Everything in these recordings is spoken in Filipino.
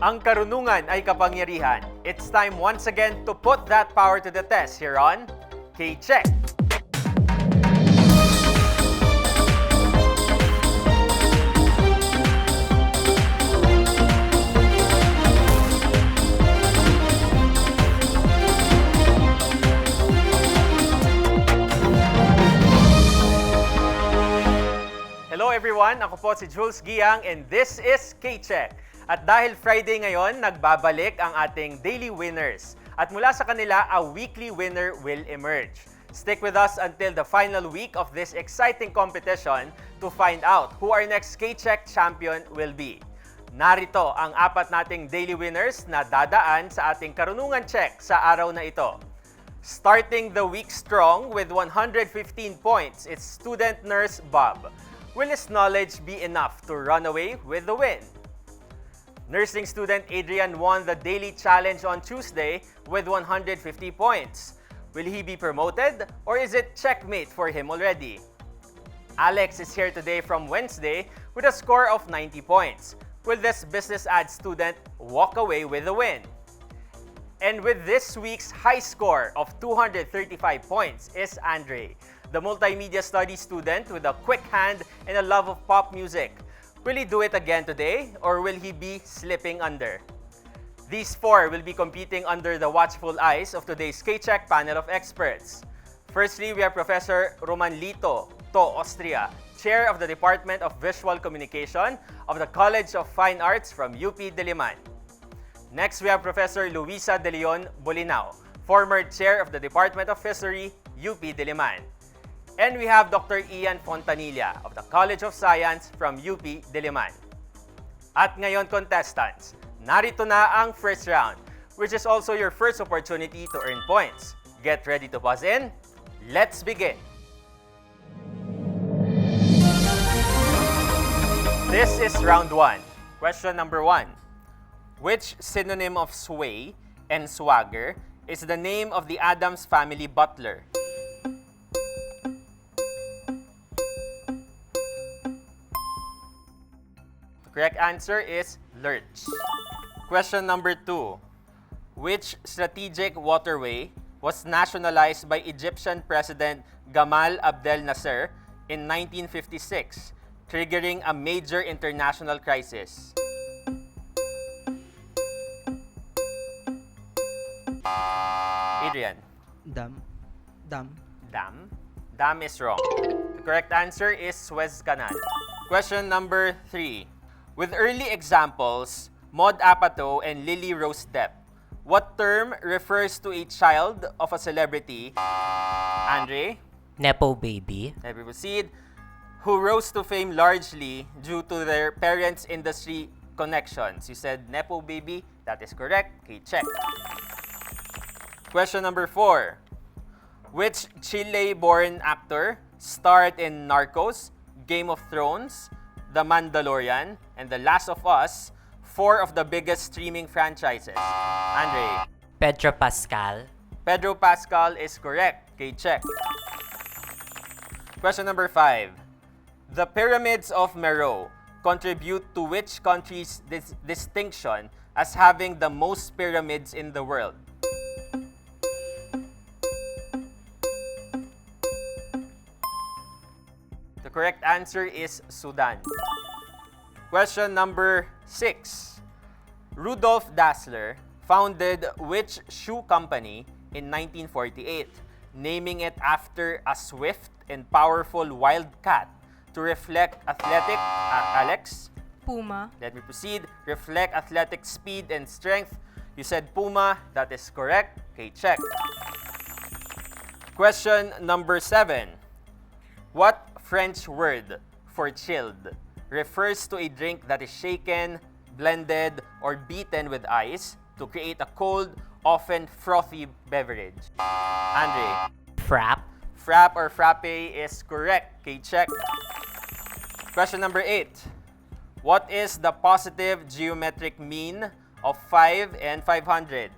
Ang karunungan ay kapangyarihan. It's time once again to put that power to the test here on K-Check. Hello everyone, ako po si Jules Giang and this is K-Check. At dahil Friday ngayon, nagbabalik ang ating daily winners. At mula sa kanila, a weekly winner will emerge. Stick with us until the final week of this exciting competition to find out who our next K-Check champion will be. Narito ang apat nating daily winners na dadaan sa ating karunungan check sa araw na ito. Starting the week strong with 115 points, it's student nurse Bob. Will his knowledge be enough to run away with the win? Nursing student Adrian won the daily challenge on Tuesday with 150 points. Will he be promoted or is it checkmate for him already? Alex is here today from Wednesday with a score of 90 points. Will this business ad student walk away with the win? And with this week's high score of 235 points is Andre, the multimedia studies student with a quick hand and a love of pop music. Will he do it again today or will he be slipping under? These four will be competing under the watchful eyes of today's K-Check panel of experts. Firstly, we have Professor Roman Lito To Austria, Chair of the Department of Visual Communication of the College of Fine Arts from UP Diliman. Next, we have Professor Luisa De Leon Bolinao, former Chair of the Department of History, UP Diliman. And we have Dr. Ian Fontanilla of the College of Science from UP Diliman. At ngayon, contestants, narito na ang first round, which is also your first opportunity to earn points. Get ready to buzz in. Let's begin. This is round 1. Question number 1. Which synonym of sway and swagger is the name of the Addams Family butler? The correct answer is lurch. Question number 2. Which strategic waterway was nationalized by Egyptian President Gamal Abdel Nasser in 1956, triggering a major international crisis? Adrian. Dam. Dam is wrong. The correct answer is Suez Canal. Question number 3. With early examples, Maud Apatow and Lily Rose Depp, what term refers to a child of a celebrity? Andre? Nepo baby. Let me proceed. Who rose to fame largely due to their parents' industry connections. You said Nepo baby. That is correct. Okay, check. Question number 4. Which Chile-born actor starred in Narcos, Game of Thrones, The Mandalorian, and The Last of Us, 4 of the biggest streaming franchises? Andre. Pedro Pascal. Pedro Pascal is correct. Okay, check. Question number 5. The pyramids of Meroe contribute to which country's distinction as having the most pyramids in the world? The correct answer is Sudan. Question number 6. Rudolf Dassler founded which shoe company in 1948, naming it after a swift and powerful wild cat to reflect athletic, Alex? Puma. Let me proceed. Reflect athletic speed and strength. You said Puma. That is correct. Okay, check. Question number 7. What French word for chilled refers to a drink that is shaken, blended, or beaten with ice to create a cold, often frothy beverage? Andre. Frap. Frap or frappe is correct. Okay, check. Question number 8. What is the positive geometric mean of 5 and 500?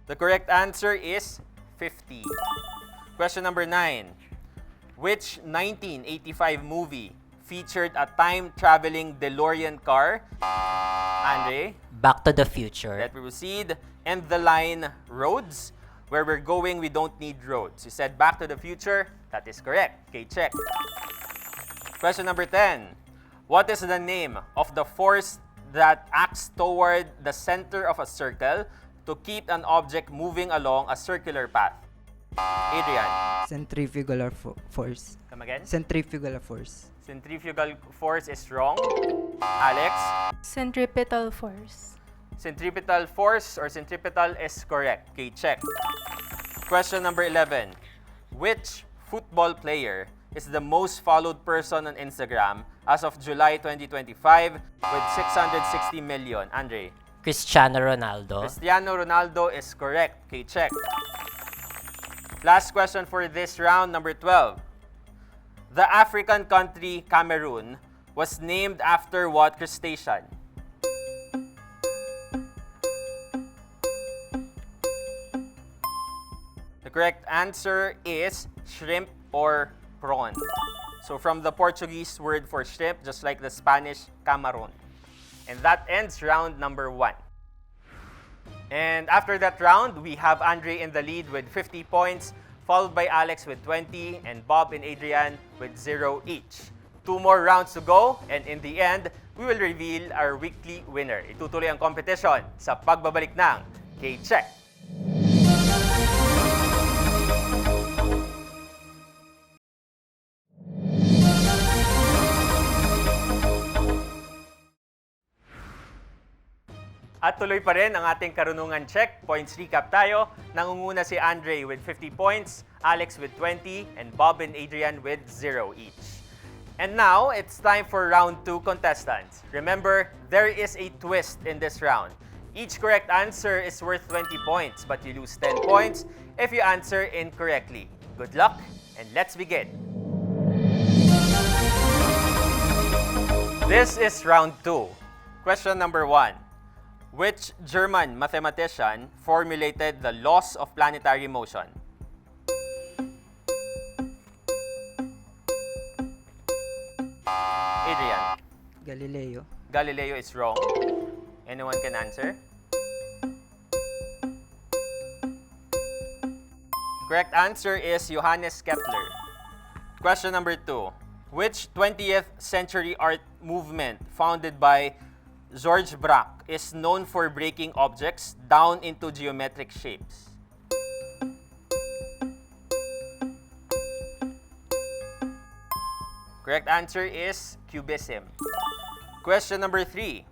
The correct answer is 50. Question number 9. Which 1985 movie featured a time-traveling DeLorean car? Andre, Back to the Future. let me proceed. And the line, roads? Where we're going, we don't need roads. You said Back to the Future. That is correct. Okay, check. Question number 10. What is the name of the force that acts toward the center of a circle to keep an object moving along a circular path? Adrian, Centrifugal force. come again? Centrifugal force. Centrifugal force is wrong. Alex, Centripetal force. centripetal force or centripetal is correct. Okay, check. Question number 11. Which football player is the most followed person on Instagram as of July 2025 with 660 million? Andre, Cristiano Ronaldo. Cristiano Ronaldo is correct. Okay, check. Last question for this round, number 12. The African country Cameroon was named after what crustacean? The correct answer is shrimp or prawn. So from the Portuguese word for shrimp, just like the Spanish camarón. And that ends round number 1. And after that round, we have Andre in the lead with 50 points, followed by Alex with 20, and Bob and Adrian with 0 each. 2 more rounds to go, and in the end, we will reveal our weekly winner. Itutuloy ang competition sa pagbabalik ng K-Check. At tuloy pa rin ang ating karunungan check. Points recap tayo. Nangunguna si Andre with 50 points, Alex with 20, and Bob and Adrian with 0 each. And now, it's time for round 2 contestants. Remember, there is a twist in this round. Each correct answer is worth 20 points, but you lose 10 points if you answer incorrectly. Good luck, and let's begin. This is round 2. Question number 1. Which German mathematician formulated the laws of planetary motion? Adrian, Galileo. Galileo is wrong. Anyone can answer? Correct answer is Johannes Kepler. Question number 2. Which 20th century art movement founded by George Braque is known for breaking objects down into geometric shapes? Correct answer is Cubism. Question number 3.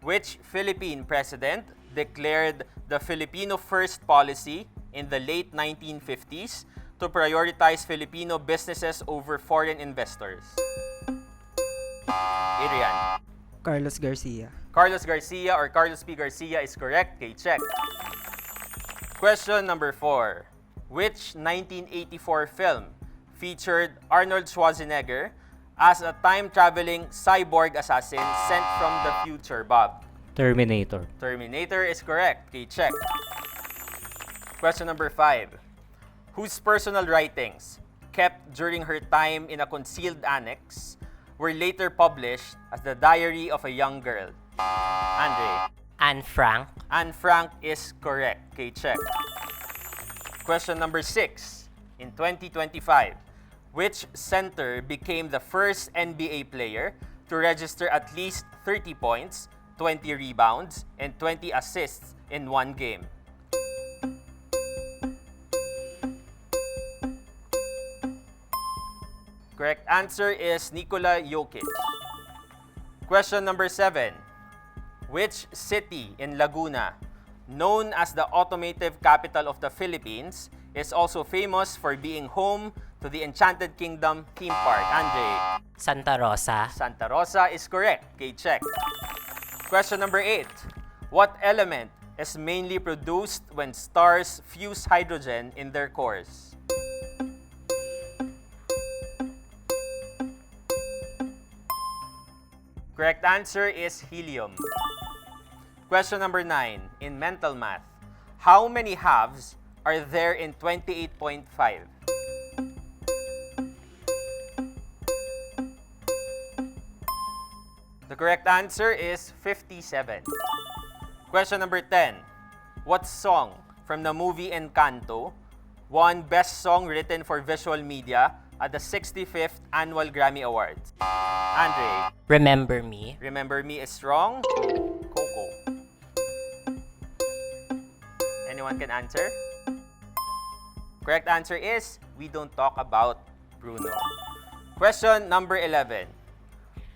Which Philippine president declared the Filipino First policy in the late 1950s to prioritize Filipino businesses over foreign investors? Adrian. Carlos Garcia. Carlos Garcia or Carlos P. Garcia is correct. Okay, check. Question number 4. Which 1984 film featured Arnold Schwarzenegger as a time-traveling cyborg assassin sent from the future, Bob? Terminator. Terminator is correct. Okay, check. Question number 5. Whose personal writings, kept during her time in a concealed annex, were later published as the Diary of a Young Girl? Andre. Anne Frank. Anne Frank is correct. Okay, check. Question number 6. In 2025, which center became the first NBA player to register at least 30 points, 20 rebounds, and 20 assists in one game? Correct answer is Nikola Jokic. Question number 7. Which city in Laguna, known as the automotive capital of the Philippines, is also famous for being home to the Enchanted Kingdom theme park? Andre. Santa Rosa. Santa Rosa is correct. Okay, check. Question number 8. What element is mainly produced when stars fuse hydrogen in their cores? Correct answer is helium. Question number 9. In mental math, how many halves are there in 28.5? correct answer is 57. Question number 10. What song from the movie Encanto won Best Song Written for Visual Media at the 65th Annual Grammy Awards? Andre, Remember Me. Remember Me is wrong. Coco. Anyone can answer? Correct answer is We Don't Talk About Bruno. Question number 11.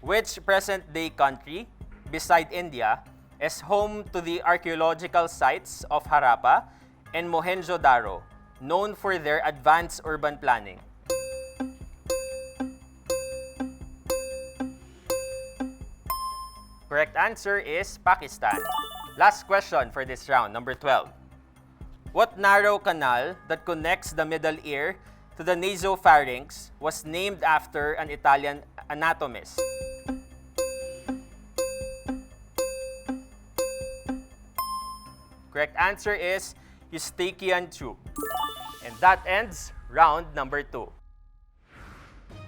Which present-day country, beside India, is home to the archaeological sites of Harappa and Mohenjo-Daro, known for their advanced urban planning? Correct answer is Pakistan. Last question for this round, number 12. What narrow canal that connects the middle ear to the nasopharynx was named after an Italian anatomist? Correct answer is Eustachian tube. And that ends round number 2.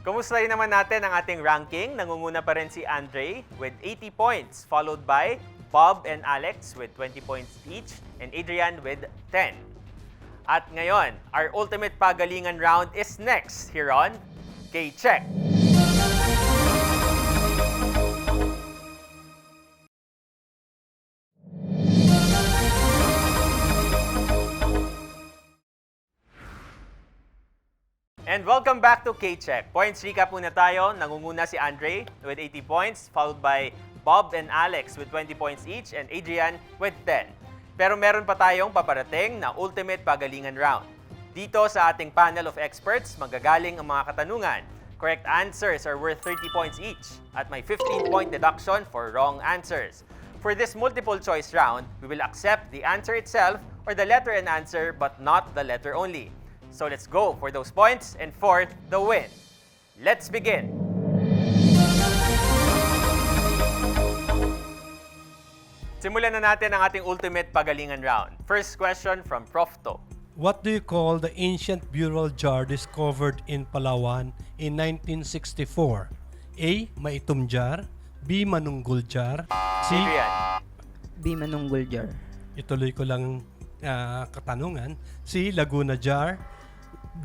Kumustahin naman natin ang ating ranking. Nangunguna pa rin si Andre with 80 points, followed by Bob and Alex with 20 points each, and Adrian with 10. At ngayon, our ultimate pagalingan round is next here on K-Check. And welcome back to K-Check. Points recap muna tayo. Nangunguna si Andre with 80 points, followed by Bob and Alex with 20 points each, and Adrian with 10. Pero meron pa tayong paparating na ultimate pagalingan round. Dito sa ating panel of experts, magagaling ang mga katanungan. Correct answers are worth 30 points each at may 15-point deduction for wrong answers. For this multiple choice round, we will accept the answer itself or the letter and answer but not the letter only. So let's go for those points and for the win. Let's begin. Simulan na natin ang ating ultimate pagalingan round. First question from Prof. To. What do you call the ancient burial jar discovered in Palawan in 1964? A. Maitom jar. B. Manunggul jar. C. Adrian. B. Manunggul jar. Ituloy ko lang katanungan. C. Laguna jar.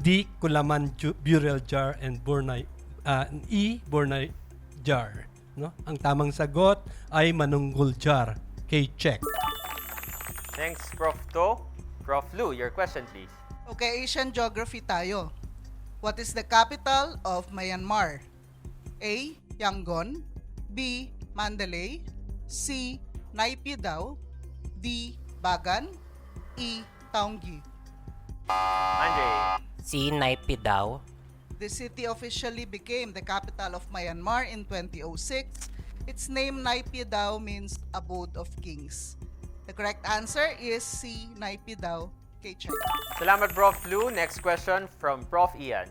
D. Kulaman burial jar. And E. Bornay jar. No? Ang tamang sagot ay Manunggul jar. K-check. Thanks, Prof. To. Prof. Lu, your question please. Okay, Asian geography tayo. What is the capital of Myanmar? A. Yangon. B. Mandalay. C. Naypyidaw. D. Bagan. E. Taunggi. Andre. Si Naypyidaw. The city officially became the capital of Myanmar in 2006. Its name Naypyidaw means abode of kings. The correct answer is C. Naypyidaw. K-check. Salamat, Prof. Lu. Next question from Prof. Ian.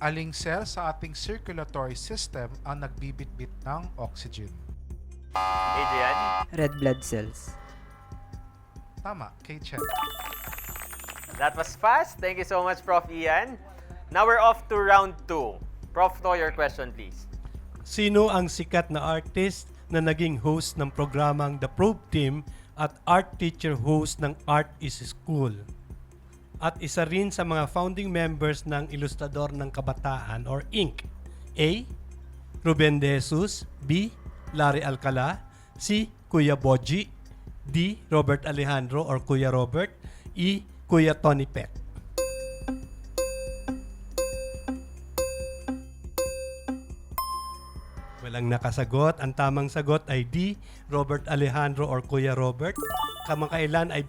Aling cell sa ating circulatory system ang nagbibitbit ng oxygen? Adrian. Red blood cells. Tama, K-check. That was fast. Thank you so much, Prof. Ian. Now we're off to round 2. Prof. To, your question please. Sino ang sikat na artist na naging host ng programang The Probe Team at art teacher host ng Art is School? At isa rin sa mga founding members ng Ilustrador ng Kabataan or Inc. A. Ruben De Jesus. B. Larry Alcala. C. Kuya Boji. D. Robert Alejandro or Kuya Robert. E. Kuya Tony Pet. Walang nakasagot. Ang tamang sagot ay D. Robert Alejandro or Kuya Robert. Kamakailan ay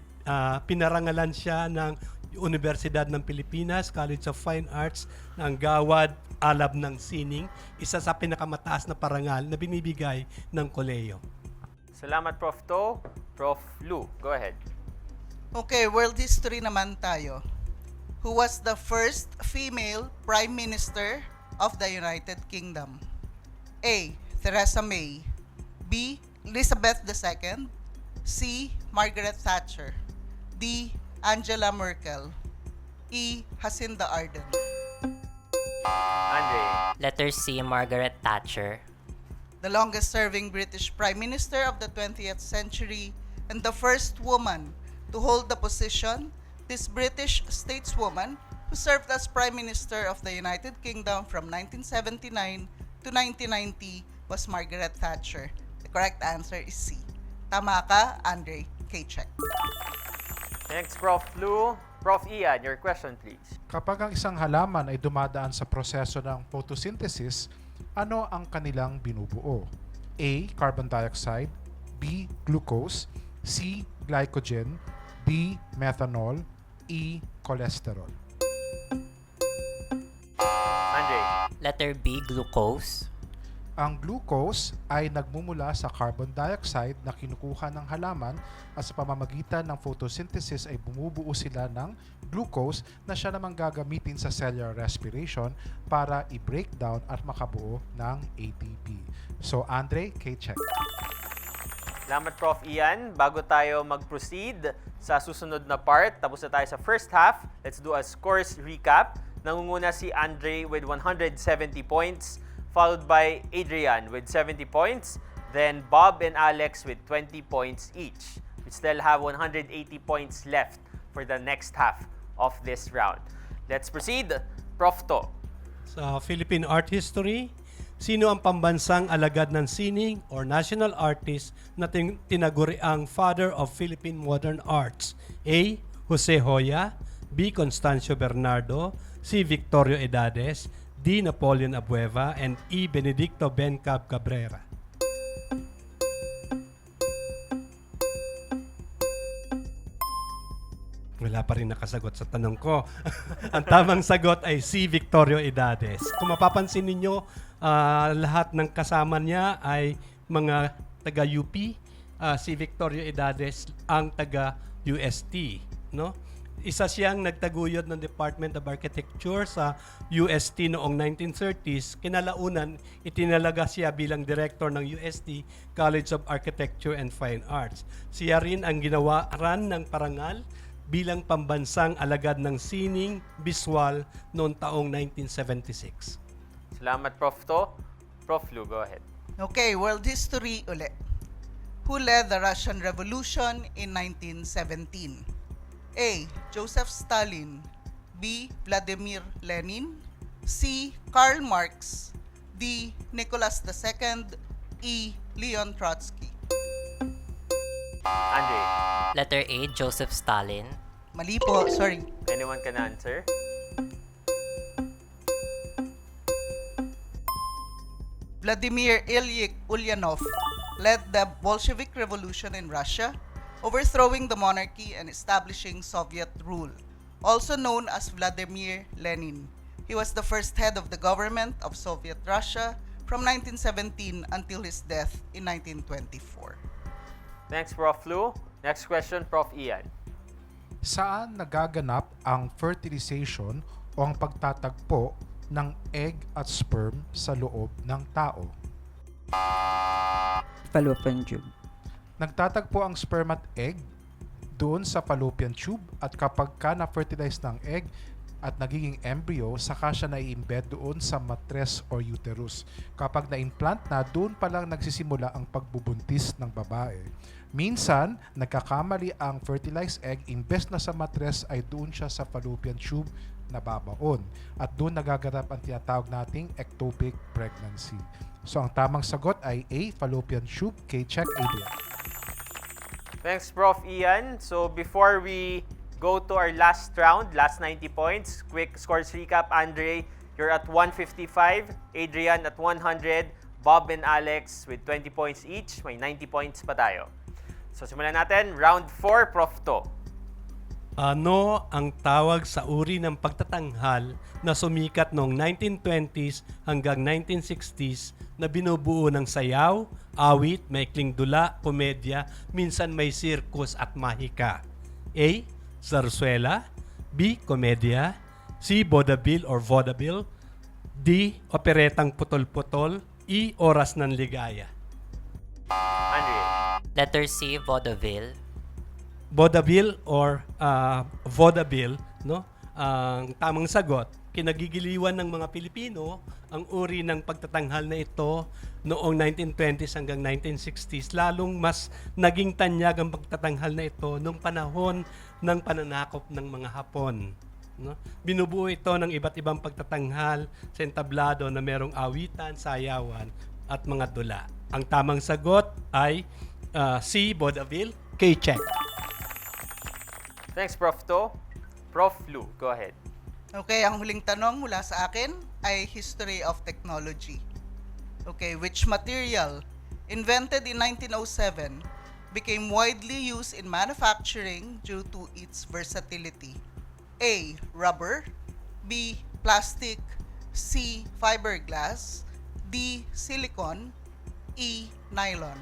pinarangalan siya ng Universidad ng Pilipinas, College of Fine Arts, ng Gawad Alab ng Sining, isa sa pinakamataas na parangal na binibigay ng koleyo. Salamat, Prof. To. Prof. Lu, go ahead. Okay, world history naman tayo. Who was the first female Prime Minister of the United Kingdom? A. Theresa May. B. Elizabeth II. C. Margaret Thatcher. D. Angela Merkel. E. Jacinda Ardern. Andre. Letter C, Margaret Thatcher. the longest-serving British Prime Minister of the 20th century and the first woman to hold the position. This British stateswoman, who served as Prime Minister of the United Kingdom from 1979 to 1990, was Margaret Thatcher. The correct answer is C. Tama ka, Andre Kaychek. Thanks, Prof. Lou. Prof. Ian, your question, please. Kapag ang isang halaman ay dumadaan sa proseso ng photosynthesis, ano ang kanilang binubuo? A. Carbon dioxide, B. Glucose, C. Glycogen, D. Methanol, E. Cholesterol. Andre. Letter B, glucose. Ang glucose ay nagmumula sa carbon dioxide na kinukuha ng halaman at sa pamamagitan ng photosynthesis ay bumubuo sila ng glucose na siya namang gagamitin sa cellular respiration para i-break down at makabuo ng ATP. So, Andre, Kaychek. Salamat, Prof. Ian. Bago tayo mag-proceed sa susunod na part, tapos na tayo sa first half, let's do a scores recap. Nangunguna si Andre with 170 points, followed by Adrian with 70 points, then Bob and Alex with 20 points each. We still have 180 points left for the next half of this round. Let's proceed. Prof. To. Sa Philippine art history, sino ang pambansang alagad ng sining or national artist na tinaguriang Father of Philippine Modern Arts? A. Jose Hoya, B. Constancio Bernardo, C. Victorio Edades, D. Napoleon Abueva, and E. Benedicto Bencab Cabrera. Wala pa rin nakasagot sa tanong ko. Ang tamang sagot ay C. Victorio Edades. Kung mapapansin ninyo, lahat ng kasama niya ay mga taga-UP. Si Victorio Edades ang taga-UST. No? Isa siyang nagtaguyod ng Department of Architecture sa UST noong 1930s. Kinalaunan, itinalaga siya bilang director ng UST College of Architecture and Fine Arts. Siya rin ang ginawaran ng parangal bilang pambansang alagad ng sining biswal noong taong 1976. Salamat, Prof. To. Prof. Lou, go ahead. Okay, world history ulit. Who led the Russian Revolution in 1917? A. Joseph Stalin, B. Vladimir Lenin, C. Karl Marx, D. Nicholas II, E. Leon Trotsky. Andre. Letter A, Joseph Stalin. Mali po, sorry. Anyone can answer? Vladimir Ilyich Ulyanov led the Bolshevik Revolution in Russia, overthrowing the monarchy and establishing Soviet rule, also known as Vladimir Lenin. He was the first head of the government of Soviet Russia from 1917 until his death in 1924. Thanks, Prof. Lou. Next question, Prof. Ian. Saan nagaganap ang fertilization o ang pagtatagpo ng egg at sperm sa loob ng tao? Fallopian tube. Nagtatagpo ang sperm at egg doon sa fallopian tube at kapag ka na-fertilize ng egg at nagiging embryo, saka siya na-embed doon sa matres or uterus. Kapag na-implant na, doon pa lang nagsisimula ang pagbubuntis ng babae. Minsan, nagkakamali ang fertilized egg, imbes na sa matres ay doon siya sa fallopian tube na babaon. At doon nagaganap ang tinatawag nating ectopic pregnancy. So ang tamang sagot ay A, fallopian tube. Kaychek, Adrian. Thanks, Prof. Ian. So before we go to our last round, last 90 points, quick scores recap. Andre, you're at 155. Adrian at 100. Bob and Alex with 20 points each. May 90 points pa tayo. So simulan natin. Round 4, Prof. To. Ano ang tawag sa uri ng pagtatanghal na sumikat noong 1920s hanggang 1960s na binubuo ng sayaw, awit, maikling dula, komedya, minsan may circus at mahika? A. Zarzuela, B. Komedya, C. Vaudeville or Vaudeville, D. Operetang putol-putol, E. Oras ng Ligaya. Andre. Letter C, vaudeville. Vaudeville or vaudeville, no? Ang tamang sagot, kinagigiliwan ng mga Pilipino ang uri ng pagtatanghal na ito noong 1920s hanggang 1960s. Lalong mas naging tanyag ang pagtatanghal na ito noong panahon ng pananakop ng mga Hapon. No? Binubuo ito ng iba't ibang pagtatanghal sa entablado na merong awitan, sayawan at mga dula. Ang tamang sagot ay C. Vaudeville, K-check. Thanks, Prof. To. Prof. Lu, go ahead. Okay, ang huling tanong mula sa akin ay history of technology. Okay, which material invented in 1907 became widely used in manufacturing due to its versatility? A. Rubber. B. Plastic. C. Fiberglass. D. Silicone. E. Nylon.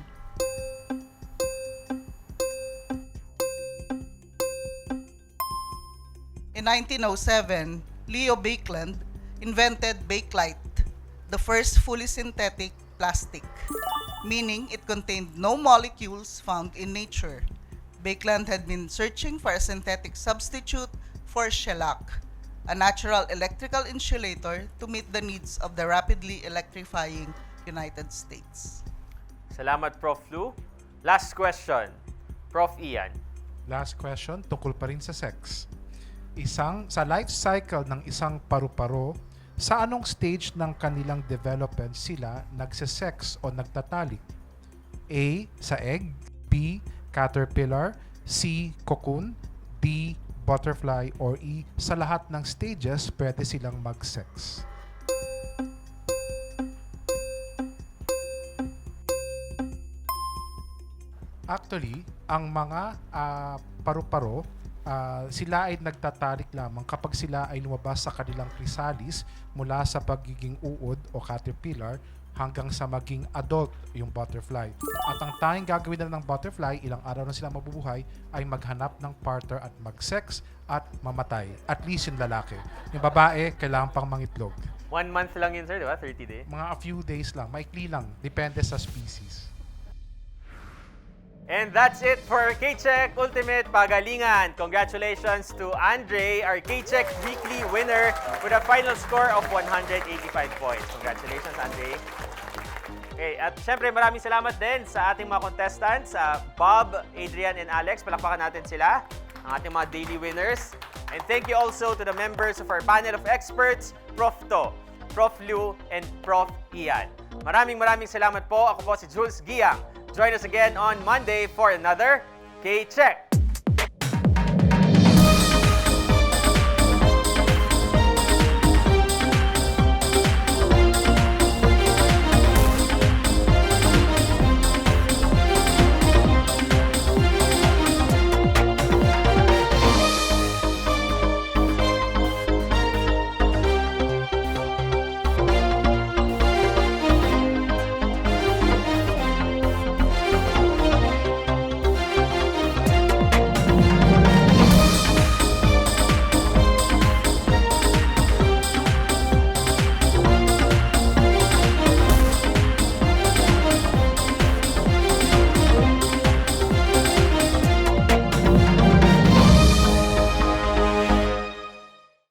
In 1907, Leo Baekeland invented Bakelite, the first fully synthetic plastic, meaning it contained no molecules found in nature. Baekeland had been searching for a synthetic substitute for shellac, a natural electrical insulator to meet the needs of the rapidly electrifying United States. Salamat, Prof. Lu. Last question, Prof. Ian. Last question, tungkol pa rin sa sex. Sa life cycle ng isang paru-paro, sa anong stage ng kanilang development sila nagse-sex o nagtatalik? A. Sa egg. B. Caterpillar. C. Cocoon. D. Butterfly. Or E. Sa lahat ng stages, pwede silang mag-sex. Actually, ang mga paru-paro, sila ay nagtatalik lamang kapag sila ay lumabas sa kanilang chrysalis mula sa pagiging uod o caterpillar hanggang sa maging adult yung butterfly. At ang tanging gagawin na ng butterfly, ilang araw na sila mabubuhay, ay maghanap ng partner at mag-sex at mamatay. At least yung lalaki. Yung babae, kailangan pang mangitlog. 1 month lang yun, sir, di ba? 30 days. Mga a few days lang, maikli lang. Depende sa species. And that's it for K-Check Ultimate Pagalingan. Congratulations to Andre, our K-Check weekly winner with a final score of 185 points. Congratulations, Andre. Okay, at syempre maraming salamat din sa ating mga contestants, Bob, Adrian, and Alex. Palakpakan natin sila, ang ating mga daily winners. And thank you also to the members of our panel of experts, Prof. To, Prof. Lu, and Prof. Ian. Maraming salamat po. Ako po si Jules Giang. Join us again on Monday for another K-Check.